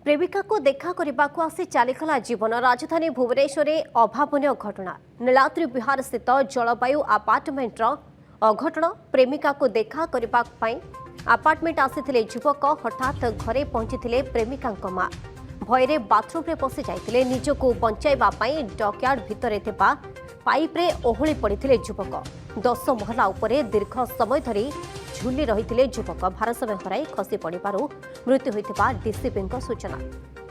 प्रेमिका को देखा करने को आसी चलीगला जीवन राजधानी भुवनेश्वर अभावन घटना नीलाद्रि विहार स्थित जलवायु आपार्टमेंटर अघटन प्रेमिका को देखा करने आपार्टमेंट आसी युवक हठात घरे पहुंची प्रेमिका मां भୟରେ बाथरूम पशि जाते निजको बचाइवा डकयार्ड भितर पाइप रे ओहली पड़ते युवक 10 महला उपरे दीर्घ समय धरी झुली रही युवक भारसाम्य हराई खसी पड़ू मृत्यु होता डीसीपी सूचना।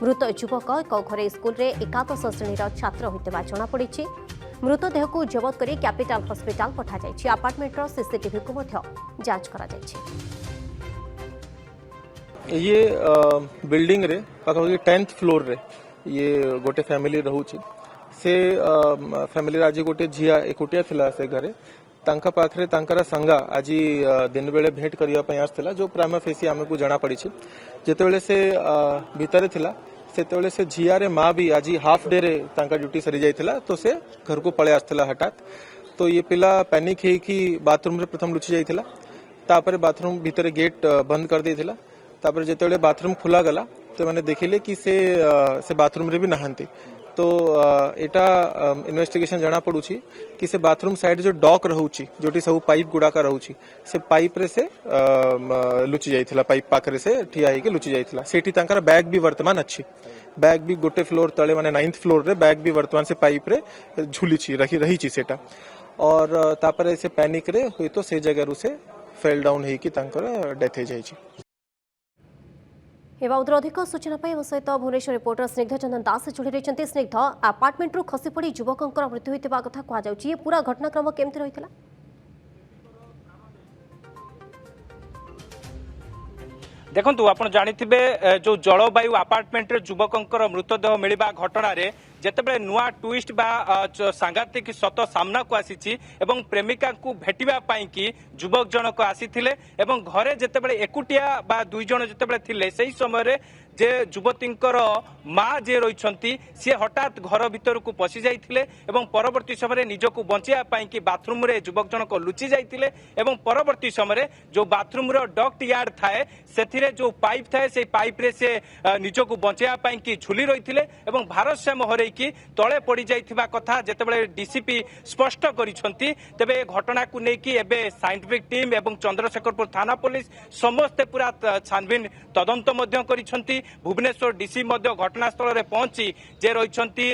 मृत युवक एक घरे स्कूल रे एकादश श्रेणीर छात्र होता जमापड़ी। मृतदेह को जबत कर कैपिटल हॉस्पिटल पठाई आपार्टमेंटर सीसीटीवी को जांच करा ये बिल्डिंग रे पाखा 10th फ्लोर रे ये गोटे फैमिली रहूची से फैमिली आज गोटे झिया एकुटिया थिला से घरे तांका पाखरे तांकर संगा आज दिन बेले भेंट करिया पय आस्थिला जो प्राइमा फेसी हमकु जाना पड़ी छी जेते बेले से भीतर थिला सेते से झिया रे मां भी आज हाफ डे रे तांका ड्यूटी सरी जाइथिला तो से घर को पळे आस्थिला हठात तो ये पिला पैनिक हे कि बाथरूम रे प्रथम लुचि जाइथिला तापर बाथरूम भीतर गेट बंद कर देथिला तापर जेते बाथरूम खुला गला तो मैंने देखिले कि से बाथरूम रे भी नहांती तो एटा इन्वेस्टिगेशन जाना पड़ुची कि से बाथरूम साइड जो डॉक रहउची जोटी सब पाइप गुडा का रहउची से पाइप रे से लुचि जाइथिला पाइप पाखरे से ठिया हे के लुचि जाइथिला सेठी तांकर बैग भी वर्तमान अच्छी बैग भी गोटे फ्लोर तले माने 9th फ्लोर रे बैग भी वर्तमान से पाइप रे झुलीची रही छी सेटा और तापर से पैनिक रे होई तो से जगह रु से फेल डाउन हे कि तांकर डेथ हे जाई छी। एवं अधिक सूचना सहित भुवनेश्वर रिपोर्टर स्निग्ध चंदन दास जोड़ी रही। स्निग्ध आपार्टमेंट खसी पड़ी युवक मृत्यु होता कथा कहुई पूरा घटनाक्रम केमती रही? देखंतु आपण जानिथिबे जो जलवायु आपार्टमेंट रे युवकंकर मृतदेह मिलवा घटना रे जेतेबेले नुआ ट्विस्ट बा सांघातिक सत सामना को आसीची एवं प्रेमिका को भेटिबा पाई कि युवक जनक आसीथिले एवं घरे जेतेबेले एकुटिया बा दुई जण जेतेबेले थिले सेही समय रे जे युवतींकर मां जे रहिछंती से हठात घर भीतर को पशि जाइथिले एवं परवर्ती समय निजको बंचिया पाई कि बाथरूम रे युवक जनक लुचि जाइथिले एवं परवर्ती समय जो बाथरूम रो डक्ट यार्ड थाए सेथिरे जो पाइप थाए से पाइप रे से निजको बंचिया पाई कि झुली रहिथिले एवं भारसाम्य हरै कि तळे पड़ी जाइथिबा कथा जेतेबेले डीसीपी स्पष्ट करिसंती तेबे घटना को नै कि एबे साइंटिफिक टीम एवं चंद्रशेखरपुर थाना पुलिस समस्त पूरा छानबीन तदंत मध्य करिसंती। भुवनेश्वर डीसी मध्य घटनास्थल रे पहुंची जे रहिसंती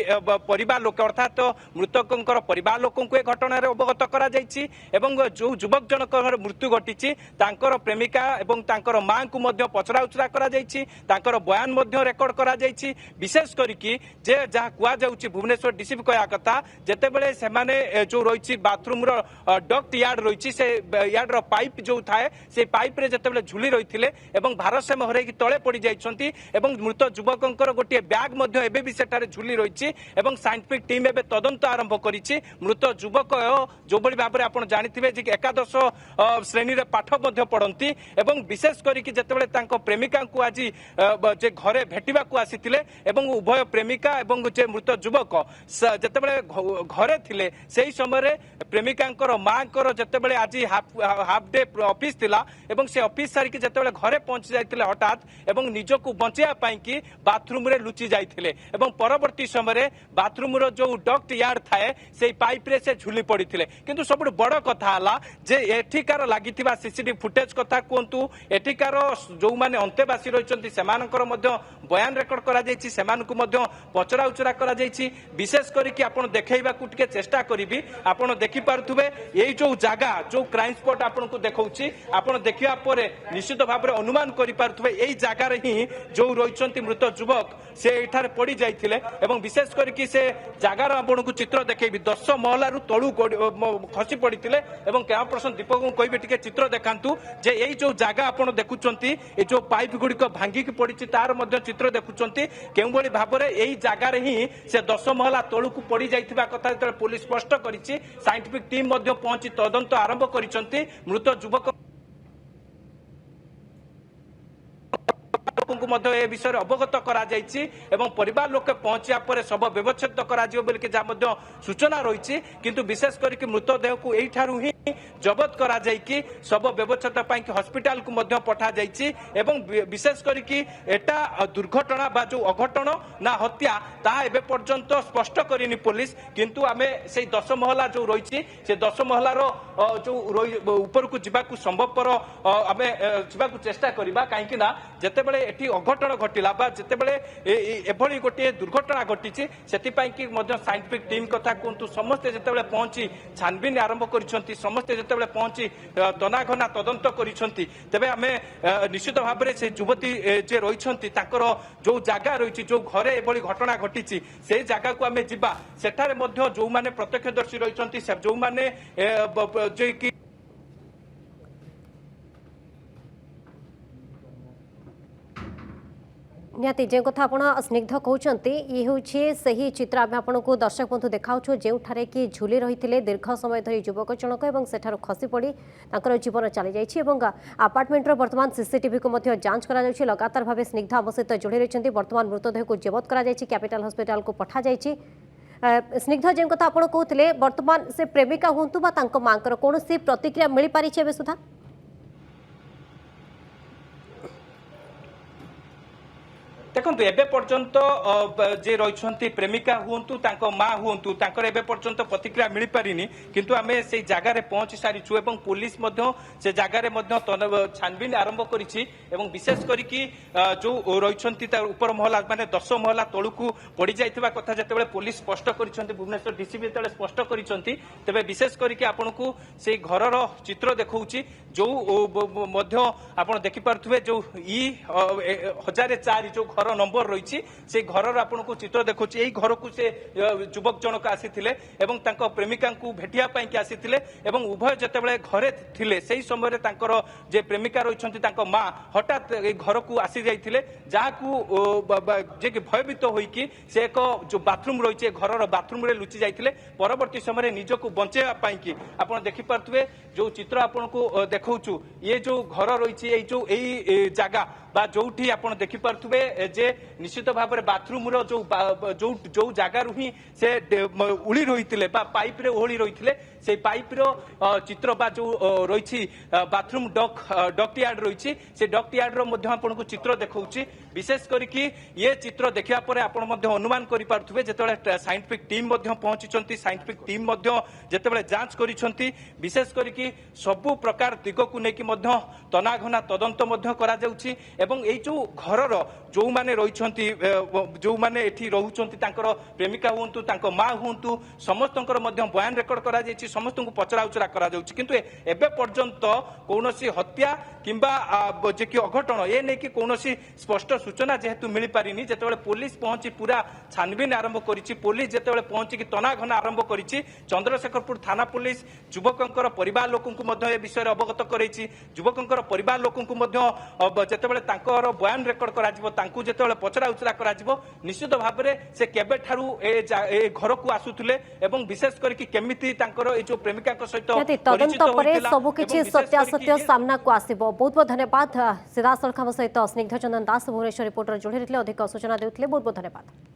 परिवार लोक अर्थात मृतकंकर परिवार लोकन को घटना रे अवगत करा जायछि एवं जो युवक जनकर मृत्यु घटिछि तांकर प्रेमिका एवं तांकर मां को मध्य पचरा उचरा करा जायछि तांकर बयान मध्य रेकॉर्ड करा जायछि विशेष करिकि जे जहा कुआ जाउछि भुवनेश्वर डीसी कया कथा जेतेबेले सेमाने जो रहिछि बाथरूम रो डक्ट यार्ड रहिछि से यार्ड रो पाइप जो थाए से पाइप रे जेतेबेले झुली रहिथिले एवं भारसाम्य हरै कि तळे पड़ी जाइछंती एवं मृत युवकंकर गोटे बैग मध्य एबे भी सेठारे झुली रहिछि एवं साइंटिफिक टीम एबे तदंत आरंभ करिछि। मृत युवक जो बड़ी भाबरे आपण जानिथिबे जे एकादश श्रेणी रे पाठ मध्य पढंती एवं विशेष करिकि जेतेबेले तांको प्रेमिका को आज जे घरे भेटिबा को आसीथिले एवं उभय प्रेमिका एवं जे मृत युवक जेतेबेले घरे थिले सेही समय रे प्रेमिकांकर मांकर जेतेबेले आज हाफ डे ऑफिस थिला एवं से ऑफिस सारिकि जेतेबेले घरे पहुंची जाइथिले हठात एवं निजको बंचिया पाई कि बाथरूम रे लुचि जाइथिले एवं परवर्ती समय रे बाथरूम रो जो डक्ट यार्ड थाए से पाइप रे से झुली पड़िथिले किंतु सबुठ बड़ कथा हला जे एठिकार लागिथिबा सीसीटीवी फुटेज कथा कोंतु एठिकार जो माने अंतेवासी रहिसंती सेमानकर मध्य बयान रेकॉर्ड करा जायछि सेमानकु मध्य पचरा उचरा करा जायछि विशेष करी कि आपण देखेइबा को टिके चेष्टा करिबी आपण देखि पारथुबे एई जो जागा जो क्राइम स्पॉट आपण को देखौछि आपण देखिया परे निश्चित भाबरे अनुमान करि पारथुबे एई जागा रे ही जो रहिसंती मृत युवक से एठारे पड़ी जाइथिले एवं विशेष करी से जगार आपण को चित्र देखैबी 10 महला रु तळु खसी पड़िथिले एवं क्या प्रश्न दीपक को कहबे टिके चित्र देखांतु जे एई जो जागा आपण देखुचंती ए जो पाइप गुडी को भांगी की पड़िछि तार मध्य चित्र देखुचंती केउ बळी भाबरे एई जागा रे ही से 10 महला तळु को पड़ी जाइथिबा कथा जेते पुलिस स्पष्ट करिछि साइंटिफिक टीम मध्य पहुंची तदंत आरंभ करिसंती मृत युवक लोकଙ୍କୁ ମଧ୍ୟ ଏ ବିଷୟରେ ଅବଗତ କରାଯାଇଛି ଏବଂ ପରିବାର ଲୋକେ ପହଞ୍ଚିବା ପରେ ଶବ ବ୍ୟବଚ୍ଛେଦ କରାଯିବ ବୋଲି ଯାହା ମଧ୍ୟ ସୂଚନା ରହିଛି କିନ୍ତୁ ବିଶେଷ କରିକି ମୃତଦେହକୁ ଏଇଠାରୁ ହିଁ ଜବତ କରାଯାଇକି ଶବ ବ୍ୟବଚ୍ଛେଦ ପାଇଁ ହସ୍ପିଟାଲକୁ ମଧ୍ୟ ପଠାଯାଇଛି ଏବଂ ବିଶେଷ କରିକି ଏଟା ଦୁର୍ଘଟଣା ବା ଯୋଉ ଅଘଟଣ ନା ହତ୍ୟା ତାହା ଏବେ ପର୍ଯ୍ୟନ୍ତ ସ୍ପଷ୍ଟ କରିନି ପୋଲିସ କିନ୍ତୁ ଆମେ ସେଇ 10 ମହଲା ଯୋଉ ରହିଛି ସେ 10 ମହଲାର ଯୋଉ ଉପରକୁ ଯିବାକୁ ସମ୍ଭବପର ଆମେ ଯିବାକୁ ଚେଷ୍ଟା କରିବା କାହିଁକି ନା ଯେତେବେଳେ ଏଠି ଅଘଟଣ ଘଟିଲା ବା ଯେତେବେଳେ ଏଭଳି ଗୋଟିଏ ଦୁର୍ଘଟଣା ଘଟିଛି ସେଥିପାଇଁ କି ମଧ୍ୟ ସାଇଣ୍ଟିଫିକ ଟିମ୍ କଥା କୁହନ୍ତୁ ସମସ୍ତେ ଯେତେବେଳେ ପହଞ୍ଚି ଛାନବିନ ଆରମ୍ଭ କରିଛନ୍ତି ସମସ୍ତେ ଯେତେବେଳେ ପହଞ୍ଚି ତନାଘନା ତଦନ୍ତ କରିଛନ୍ତି ତେବେ ଆମେ ନିଶ୍ଚିତ ଭାବରେ ସେ ଯୁବତୀ ଯେ ରହିଛନ୍ତି ତାଙ୍କର ଯୋଉ ଜାଗା ରହିଛି ଯୋଉ ଘରେ ଏଭଳି ଘଟଣା ଘଟିଛି ସେଇ ଜାଗାକୁ ଆମେ ଯିବା ସେଠାରେ ମଧ୍ୟ ଯୋଉମାନେ ପ୍ରତ୍ୟକ୍ଷଦର୍ଶୀ ରହିଛନ୍ତି ଯୋଉମାନେ ଯେ କି निहाती जो कथा आपण स्निग्ध कहते ये हूँ से चित्र आम आपको दर्शक बंधु देखाऊ जो कि झुली रही दीर्घ समय धरी युवक जनक और सेठार खसी पड़ी जीवन चली जाइए आपार्टमेंटर वर्तमान सीसीटीवी को जांच करा लगातार भाव स्निग्ध आम सहित जोड़ी रही वर्तमान मृतदेह को जबत कर कैपिटल हॉस्पिटल को पठा जाइए स्निग्ध जो कथा आप कहते वर्तमान से प्रेमिका हूँ माँ कौन प्रतिक्रिया मिल पारी सुधा देखो एबे पर्यंत जे रही प्रेमिका हूँ माँ हूँ एबे पर्यंत प्रतिक्रिया मिल पारिनी किंतु आमे से जगार पहुंची सारीचु एवं पुलिस से जगार छानबिन आरंभ करिछि एवं विशेष करिकी जो रही ऊपर महला माने 10 महला तलुकू पड़ जाइथिबा कथा जेतेबेले पुलिस स्पष्ट करिसंती भुवनेश्वर डीसीपी जेतेबेले स्पष्ट करिसंती तेबे विशेष करिकी आपनकू से घरर चित्र देखौछि जो मध्य आपण देखि पारथुबे जो ई1004 जो घर नंबर रही से घर आपको चित्र देखुच यही घर को से युवक जनक आसी प्रेमिका भेटिया आसी उभय जितेबाला घरे थिले से समय जे प्रेमिका रही माँ हठात घर को आसी जाइए जहाँ जे भयभीत होइकी से एक जो बाथरूम रही घर बाथरूम लुचि जाइए परवर्ती समय निजक बचाई आप देखिपे जो चित्र आपको देखु ये जो घर रही जो यही जगह बा जोठी आप देखिपे जे निश्चित भाव में बाथरूम जो जो जगार ही से उड़ी रही पाइप रे ओहली रही से पाइप चित्र बा जो रही बाथरूम डक्ट यार्ड रही से डक्ट यार्ड आपको चित्र देखा विशेष करके ये चित्र देखा पर आप अनुमान करें जिते साइंटिफिक टीम पहुंची साइंटिफिक टीम जिते जांच कर विशेष करके सबु प्रकार दिग को लेकिन तनाघना तदंत एवं ये जो घर जो माने रही जो माने एठी रहउछंती तांकर प्रेमिका हुंतु तांको माँ हुंतु समस्त बयान रेकर्ड करा जायछि समस्त को पचरा उचरा करा जाउछि किंतु एबे पर्यंत कौनसी हत्या किंबा जे कि अघटन ए नै कि कौनसी स्पष्ट सूचना जेहेतु मिल पारिनी जेतेबेले पुलिस पहुंची पूरा छानबिन आरंभ करिछि पुलिस जेतेबेले पहुंची कि तनाघना आरंभ करिछि चंद्रशेखरपुर थाना पुलिस युवकंकर परिवार लोकंकु मध्ये ए विषय अवगत करैछि युवकंकर परिवार लोकंकु मध्ये जेतेबेले तांकर बयान रेकर्ड करा जिवो तांकु जेतेबेले पचरा उचरा करा जिवो निश्चित भाव में से केबे ठारू ए घर को आसुथिले एवं विशेष करके केमिति तांकर ए जो प्रेमिका सहित तदंत पर सब किछि सत्यासत्य सामना को आसीबो बहुत बहुत धन्यवाद सीधा सड़क सहित स्निग्ध चंदन दास भुवनेश्वर रिपोर्टर जोड़ी अधिक सूचना देउथिले बहुत बहुत धन्यवाद।